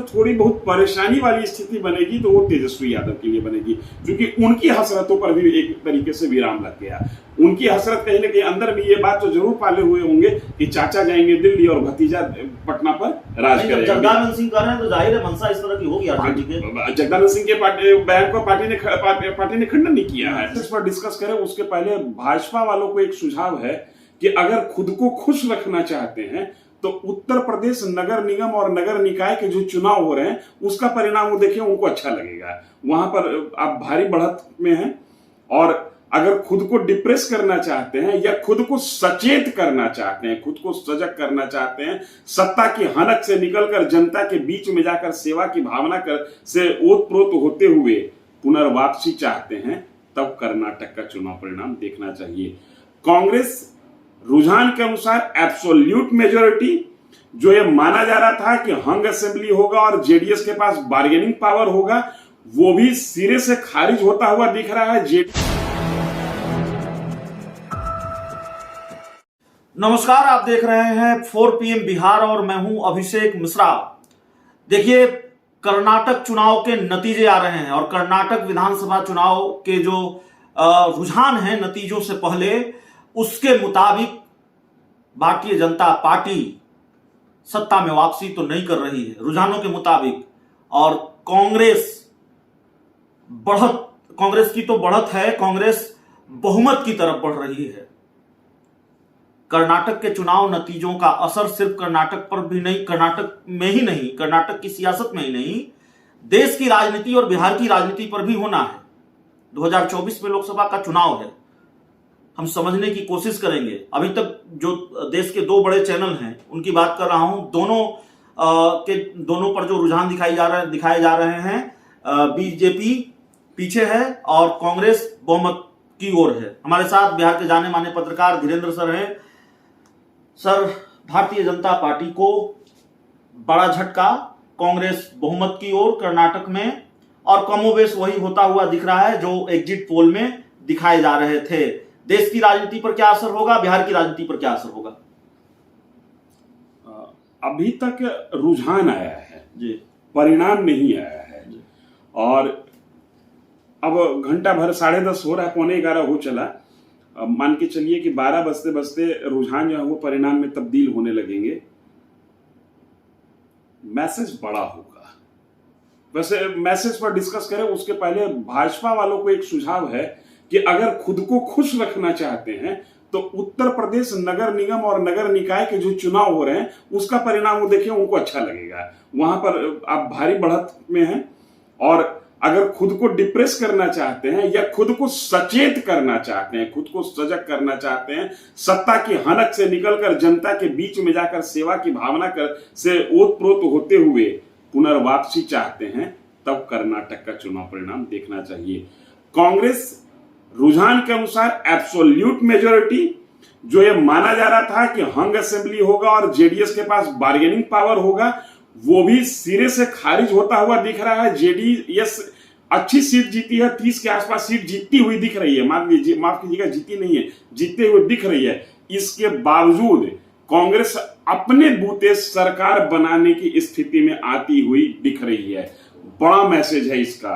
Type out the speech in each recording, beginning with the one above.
जो थोड़ी बहुत परेशानी वाली स्थिति बनेगी तो वो तेजस्वी यादव के लिए बनेगी, क्योंकि उनकी हसरतों पर भी एक तरीके से विराम लग गया। उनकी हसरत कहीं ना कहीं अंदर भी ये बात तो जरूर पाले हुए होंगे कि चाचा जाएंगे दिल्ली और भतीजा पटना पर राज करेंगे। जगदानंद सिंह कर रहे हैं तो जाहिर है मंशा इस तरह की होगी आरजेडी के। जगदानंद सिंह के बयान को पार्टी ने खंडन नहीं किया है। इस पर डिस्कस करें उसके पहले भाजपा वालों को एक सुझाव है कि अगर खुद को खुश रखना चाहते हैं तो उत्तर प्रदेश नगर निगम और नगर निकाय के जो चुनाव हो रहे हैं उसका परिणाम वो देखिए, उनको अच्छा लगेगा। वहां पर आप भारी बढ़त में हैं, और अगर खुद को डिप्रेस करना चाहते हैं या खुद को सचेत करना चाहते हैं, खुद को सजग करना चाहते हैं, सत्ता की हनक से निकलकर जनता के बीच में जाकर सेवा की भावना से ओतप्रोत होते हुए पुनर्वापसी चाहते हैं, तब कर्नाटक का चुनाव परिणाम देखना चाहिए। कांग्रेस रुझान के अनुसार एब्सोल्यूट मेजोरिटी, जो ये माना जा रहा था कि हंग असेंबली होगा और जेडीएस के पास बार्गेनिंग पावर होगा, वो भी सिरे से खारिज होता हुआ दिख रहा है। नमस्कार, आप देख रहे हैं 4 PM बिहार और मैं हूं अभिषेक मिश्रा। देखिए, कर्नाटक चुनाव के नतीजे आ रहे हैं और कर्नाटक विधानसभा चुनाव के जो रुझान हैं नतीजों से पहले, उसके मुताबिक भारतीय जनता पार्टी सत्ता में वापसी तो नहीं कर रही है रुझानों के मुताबिक, और कांग्रेस की तो बढ़त है, कांग्रेस बहुमत की तरफ बढ़ रही है। कर्नाटक के चुनाव नतीजों का असर सिर्फ कर्नाटक पर भी नहीं, कर्नाटक में ही नहीं, कर्नाटक की सियासत में ही नहीं, देश की राजनीति और बिहार की राजनीति पर भी होना है। 2024 में लोकसभा का चुनाव है, हम समझने की कोशिश करेंगे। अभी तक जो देश के 2 बड़े चैनल हैं उनकी बात कर रहा हूं, दोनों पर जो रुझान दिखाए जा रहे हैं, बीजेपी पीछे है और कांग्रेस बहुमत की ओर है। हमारे साथ बिहार के जाने माने पत्रकार धीरेन्द्र सर हैं। सर, भारतीय जनता पार्टी को बड़ा झटका, कांग्रेस बहुमत की ओर कर्नाटक में, और कमोबेश वही होता हुआ दिख रहा है जो एग्जिट पोल में दिखाए जा रहे थे। देश की राजनीति पर क्या असर होगा, बिहार की राजनीति पर क्या असर होगा? अभी तक रुझान आया है जी, परिणाम नहीं आया है जी। और अब घंटा भर 10:30 हो रहा है, 11:15 हो चला। मान के चलिए कि 12 बजते बजते रुझान जो है वो परिणाम में तब्दील होने लगेंगे। मैसेज बड़ा होगा। वैसे मैसेज पर डिस्कस करें उसके पहले भाजपा वालों को एक सुझाव है कि अगर खुद को खुश रखना चाहते हैं तो उत्तर प्रदेश नगर निगम और नगर निकाय के जो चुनाव हो रहे हैं उसका परिणाम वो देखिए, उनको अच्छा लगेगा। वहां पर आप भारी बढ़त में हैं, और अगर खुद को डिप्रेस करना चाहते हैं या खुद को सचेत करना चाहते हैं, खुद को सजग करना चाहते हैं, सत्ता की हनक से निकलकर जनता के बीच में जाकर सेवा की भावना से ओतप्रोत होते हुए पुनर्वापसी चाहते हैं, तब कर्नाटक का चुनाव परिणाम देखना चाहिए। कांग्रेस रुझान के अनुसार एब्सोल्यूट मेजोरिटी, जो ये माना जा रहा था कि हंग असेंबली होगा और जेडीएस के पास बार्गेनिंग पावर होगा, वो भी सिरे से खारिज होता हुआ दिख रहा है। जेडीएस अच्छी सीट जीती है, 30 के आसपास सीट जीतती हुई दिख रही है। माफ कीजिएगा, जीती नहीं है, जीतते हुए दिख रही है। इसके बावजूद कांग्रेस अपने बूते सरकार बनाने की स्थिति में आती हुई दिख रही है। बड़ा मैसेज है इसका,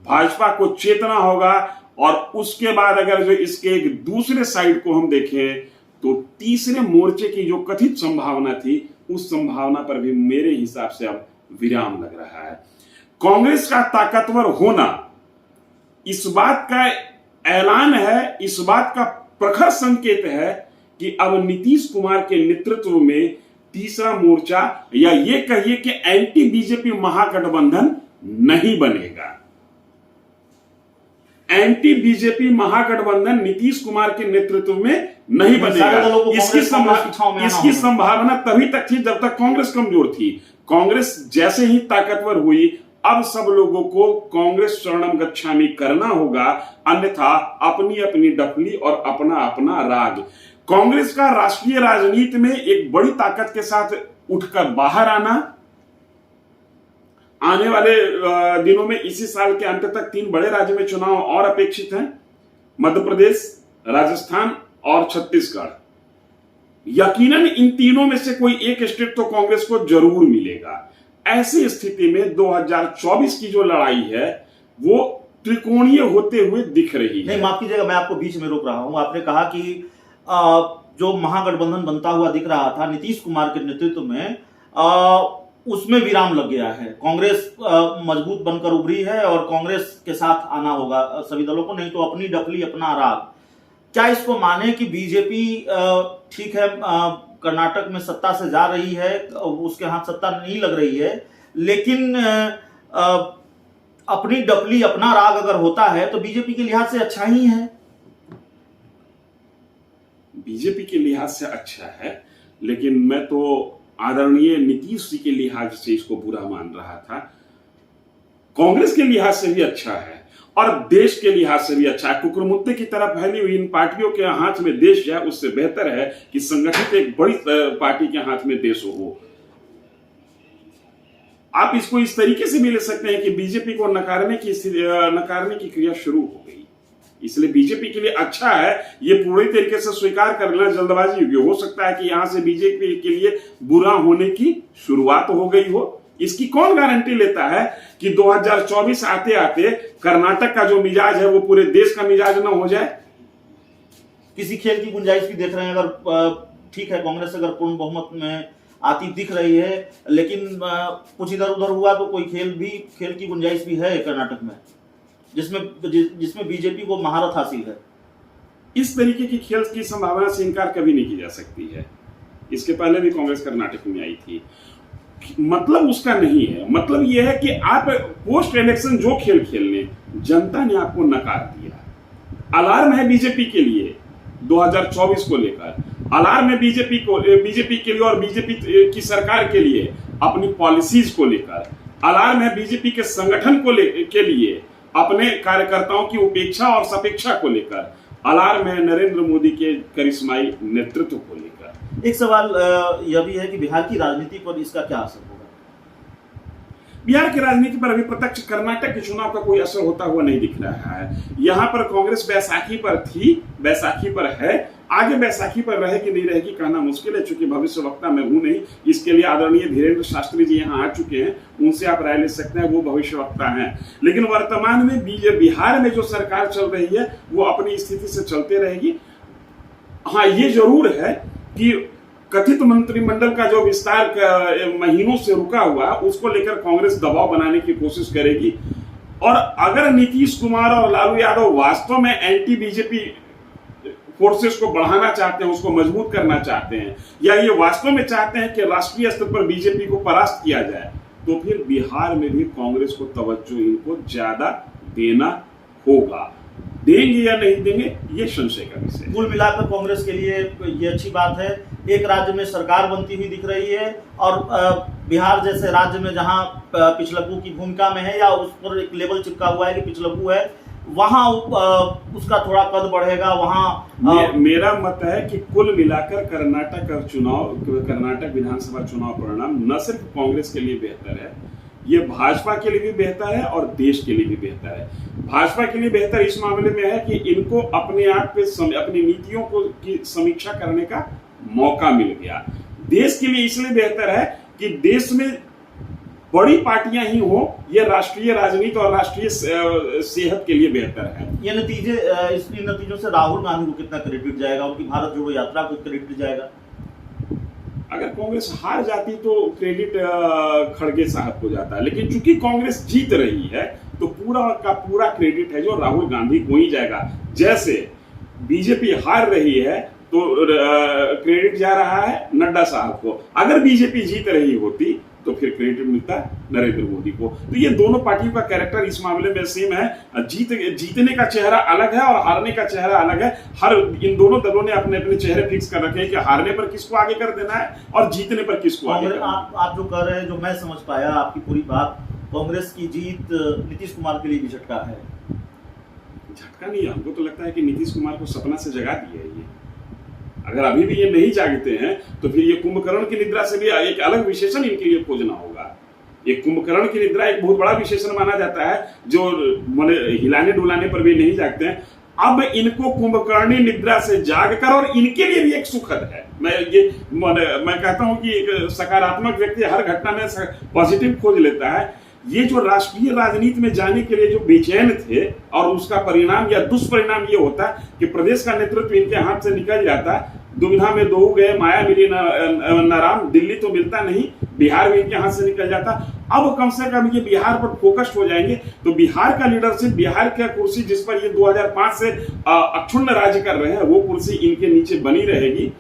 भाजपा को चेतना होगा। और उसके बाद अगर जो इसके एक दूसरे साइड को हम देखें तो तीसरे मोर्चे की जो कथित संभावना थी, उस संभावना पर भी मेरे हिसाब से अब विराम लग रहा है। कांग्रेस का ताकतवर होना इस बात का ऐलान है, इस बात का प्रखर संकेत है कि अब नीतीश कुमार के नेतृत्व में तीसरा मोर्चा, या ये कहिए कि एंटी बीजेपी महागठबंधन नहीं बनेगा। एंटी बीजेपी महागठबंधन नीतीश कुमार के नेतृत्व में नहीं बनेगा। इसकी संभावना तभी तक थी जब तक कांग्रेस कमजोर थी। कांग्रेस जैसे ही ताकतवर हुई, अब सब लोगों को कांग्रेस शरणम गच्छामि करना होगा, अन्यथा अपनी अपनी डफली और अपना अपना राग। कांग्रेस का राष्ट्रीय राजनीति में एक बड़ी ताकत के साथ उठकर बाहर आने वाले दिनों में, इसी साल के अंत तक 3 बड़े राज्य में चुनाव और अपेक्षित हैं, मध्य प्रदेश, राजस्थान और छत्तीसगढ़। यकीनन इन तीनों में से कोई एक स्टेट तो कांग्रेस को जरूर मिलेगा। ऐसी स्थिति में 2024 की जो लड़ाई है वो त्रिकोणीय होते हुए दिख रही है। नहीं, माफ कीजिएगा, मैं आपको बीच में रोक रहा हूं। आपने कहा कि जो महागठबंधन बनता हुआ दिख रहा था नीतीश कुमार के नेतृत्व में, उसमें विराम लग गया है। कांग्रेस मजबूत बनकर उभरी है और कांग्रेस के साथ आना होगा सभी दलों को, नहीं तो अपनी डफली अपना राग। क्या इसको माने कि बीजेपी ठीक है कर्नाटक में सत्ता से जा रही है, उसके हाथ सत्ता नहीं लग रही है, लेकिन अपनी डफली अपना राग अगर होता है तो बीजेपी के लिहाज से अच्छा ही है। बीजेपी के लिहाज से अच्छा है, लेकिन मैं तो आदरणीय नीतीश जी के लिहाज से इसको बुरा मान रहा था। कांग्रेस के लिहाज से भी अच्छा है और देश के लिहाज से भी अच्छा है। कुकुरमुत्ते की तरह फैली हुई इन पार्टियों के हाथ में देश जाए, उससे बेहतर है कि संगठित एक बड़ी पार्टी के हाथ में देश हो। आप इसको इस तरीके से भी ले सकते हैं कि बीजेपी को नकारने की क्रिया शुरू हो गई, इसलिए बीजेपी के लिए अच्छा है। ये पूरी तरीके से स्वीकार कर लेना जल्दबाजी होगी। हो सकता है कि यहां से बीजेपी के लिए बुरा होने की शुरुआत हो गई हो। इसकी कौन गारंटी लेता है कि 2024 आते आते कर्नाटक का जो मिजाज है वो पूरे देश का मिजाज ना हो जाए। किसी खेल की गुंजाइश भी देख रहे हैं? अगर ठीक है कांग्रेस अगर पूर्ण बहुमत में आती दिख रही है, लेकिन कुछ इधर उधर हुआ तो कोई खेल की गुंजाइश भी है कर्नाटक में, जिसमें बीजेपी को महारत हासिल है। इस तरीके की खेल की संभावना से इनकार कभी नहीं की जा सकती है। इसके पहले भी कांग्रेस कर्नाटक में आई थी। मतलब उसका नहीं है, मतलब यह है कि आप पोस्ट इलेक्शन जो खेल खेलने जनता ने आपको नकार दिया। अलार्म है बीजेपी के लिए 2024 को लेकर, अलार्म है बीजेपी के लिए और बीजेपी की सरकार के लिए अपनी पॉलिसीज को लेकर, अलार्म है बीजेपी के संगठन के लिए अपने कार्यकर्ताओं की उपेक्षा और सपेक्षा को लेकर, अलार्म है नरेंद्र मोदी के करिश्माई नेतृत्व को लेकर। एक सवाल यह भी है कि बिहार की राजनीति पर इसका क्या असर होगा? बिहार की राजनीति पर अभी प्रत्यक्ष कर्नाटक के चुनाव का कोई असर होता हुआ नहीं दिख रहा है। यहां पर कांग्रेस बैसाखी पर थी, बैसाखी पर है, आगे बैसाखी पर रहे कि नहीं रहेगी कहना मुश्किल है, चूंकि भविष्यवक्ता मैं हूं नहीं। इसके लिए आदरणीय धीरेन्द्र शास्त्री जी यहाँ आ चुके हैं, उनसे आप राय ले सकते हैं, वो भविष्यवक्ता हैं। लेकिन वर्तमान में बिहार में जो सरकार चल रही है वो अपनी स्थिति से चलते रहेगी। हाँ, ये जरूर है कि कथित मंत्रिमंडल का जो विस्तार महीनों से रुका हुआ उसको लेकर कांग्रेस दबाव बनाने की कोशिश करेगी। और अगर नीतीश कुमार और लालू यादव वास्तव में एंटी बीजेपी फोर्सेस को बढ़ाना चाहते हैं, उसको मजबूत करना चाहते हैं, या ये वास्तव में चाहते हैं कि राष्ट्रीय स्तर पर बीजेपी को परास्त किया जाए, तो फिर बिहार में भी कांग्रेस को तवज्जो इनको ज्यादा देना होगा। देंगे या नहीं देंगे ये संशय का विषय है। कुल मिलाकर कांग्रेस के लिए ये अच्छी बात है, एक राज्य में सरकार बनती हुई दिख रही है और बिहार जैसे राज्य में जहां पिछलक्कू की भूमिका में है या उस पर एक लेबल चिपका हुआ है कि पिछलक्कू है, वहां उसका थोड़ा कद बढ़ेगा। वहां मेरा मत है कि कुल मिलाकर कर्नाटक विधानसभा चुनाव परिणाम न सिर्फ कांग्रेस के लिए बेहतर है, ये भाजपा के लिए भी बेहतर है और देश के लिए भी बेहतर है। भाजपा के लिए बेहतर इस मामले में है कि इनको अपने आप पे अपनी नीतियों की समीक्षा करने का मौका मिल गया। देश के लिए इसलिए बेहतर है कि देश में बड़ी पार्टियां ही हो, यह राष्ट्रीय राजनीति और राष्ट्रीय सेहत के लिए बेहतर है। ये इन नतीजों से राहुल गांधी को कितना क्रेडिट जाएगा, उनकी भारत जोड़ो यात्रा को क्रेडिट जाएगा? अगर कांग्रेस हार जाती तो क्रेडिट खड़गे साहब को जाता है, लेकिन चूंकि कांग्रेस जीत रही है तो पूरा का पूरा क्रेडिट है जो राहुल गांधी को ही जाएगा। जैसे बीजेपी हार रही है तो क्रेडिट जा रहा है नड्डा साहब को, अगर बीजेपी जीत रही होती तो फिर क्रेडिट मिलता नरेंद्र मोदी को। तो ये दोनों पार्टियों का कैरेक्टर इस मामले में सेम है। जीतने का चेहरा अलग है और हारने का चेहरा अलग है। इन दोनों दलों ने अपने अपने चेहरे फिक्स कर रखे हैं कि हारने पर किसको आगे कर देना है और जीतने पर किसको आगे करना है। आप जो कह रहे हैं, जो मैं समझ पाया आपकी पूरी बात, कांग्रेस की जीत नीतीश कुमार के लिए भी झटका है। झटका नहीं है, हमको तो लगता है कि नीतीश कुमार को सपना से जगा दिया है ये। अगर अभी भी ये नहीं जागते हैं तो फिर ये कुंभकर्ण की निद्रा से भी एक अलग विशेषण इनके लिए खोजना होगा। ये कुंभकर्ण की निद्रा एक बहुत बड़ा विशेषण माना जाता है, जो हिलाने डुलाने पर भी नहीं जागते हैं। अब इनको कुंभकर्णी निद्रा से जागकर, और इनके लिए भी एक सुखद है, मैं कहता हूं कि एक सकारात्मक व्यक्ति हर घटना में पॉजिटिव खोज लेता है। ये जो राष्ट्रीय राजनीति में जाने के लिए जो बेचैन थे, और उसका परिणाम या दुष्परिणाम ये होता है कि प्रदेश का नेतृत्व इनके हाथ से निकल जाता है। दुविधा में दो गए, माया मिली न राम, दिल्ली तो मिलता नहीं, बिहार भी इनके हाथ से निकल जाता। अब कम से कम ये बिहार पर फोकस्ड हो जाएंगे, तो बिहार का लीडरशिप, बिहार की कुर्सी जिस पर ये 2005 से अक्षुण्ण राज्य कर रहे हैं, वो कुर्सी इनके नीचे बनी रहेगी।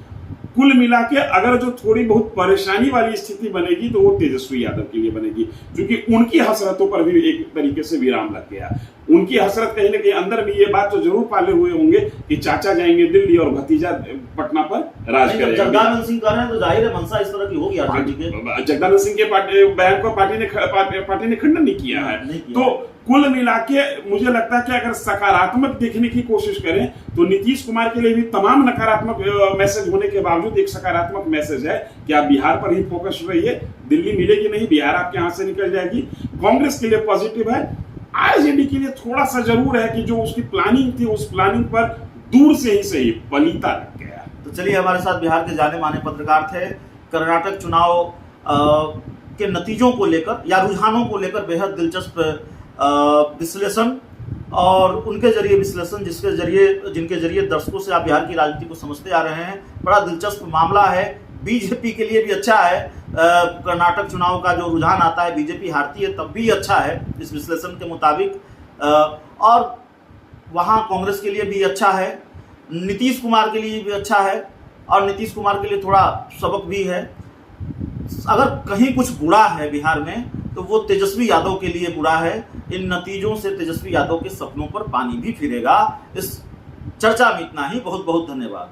कुल मिला के अगर जो थोड़ी बहुत परेशानी वाली स्थिति बनेगी तो वो तेजस्वी यादव के लिए बनेगी, क्योंकि उनकी हसरतों पर भी एक तरीके से विराम लग गया। उनकी हसरत कहीं ना कहीं अंदर भी ये बात तो जरूर पाले हुए होंगे कि चाचा जाएंगे दिल्ली और भतीजा पटना पर राज करेगा। जगदानंद सिंह कर रहे हैं तो जाहिर है मंशा इस तरह की होगी आरजेडी के। जगदानंद सिंह के बयान को पार्टी ने खंडन नहीं किया है। तो कुल मिला के मुझे लगता है कि अगर सकारात्मक देखने की कोशिश करें तो नीतीश कुमार के लिए भी तमाम नकारात्मक मैसेज होने के बावजूद एक सकारात्मक मैसेज है कि आप बिहार पर ही फोकस रहिए, दिल्ली मिलेगी नहीं, बिहार आपके हाथ से निकल जाएगी। कांग्रेस के लिए पॉजिटिव है, आरजेडी के लिए थोड़ा सा जरूर है कि जो उसकी प्लानिंग थी उस प्लानिंग पर दूर से ही सही पलीता लग गया। तो चलिए, हमारे साथ बिहार के जाने माने पत्रकार थे। कर्नाटक चुनाव के नतीजों को लेकर या रुझानों को लेकर बेहद दिलचस्प विश्लेषण और उनके जरिए विश्लेषण जिनके जरिए दर्शकों से आप बिहार की राजनीति को समझते आ रहे हैं। बड़ा दिलचस्प मामला है, बीजेपी के लिए भी अच्छा है। कर्नाटक चुनाव का जो रुझान आता है, बीजेपी हारती है तब भी अच्छा है इस विश्लेषण के मुताबिक, और वहाँ कांग्रेस के लिए भी अच्छा है, नीतीश कुमार के लिए भी अच्छा है, और नीतीश कुमार के लिए थोड़ा सबक भी है। अगर कहीं कुछ बुरा है बिहार में तो वो तेजस्वी यादव के लिए बुरा है। इन नतीजों से तेजस्वी यादव के सपनों पर पानी भी फिरेगा। इस चर्चा में इतना ही। बहुत बहुत धन्यवाद।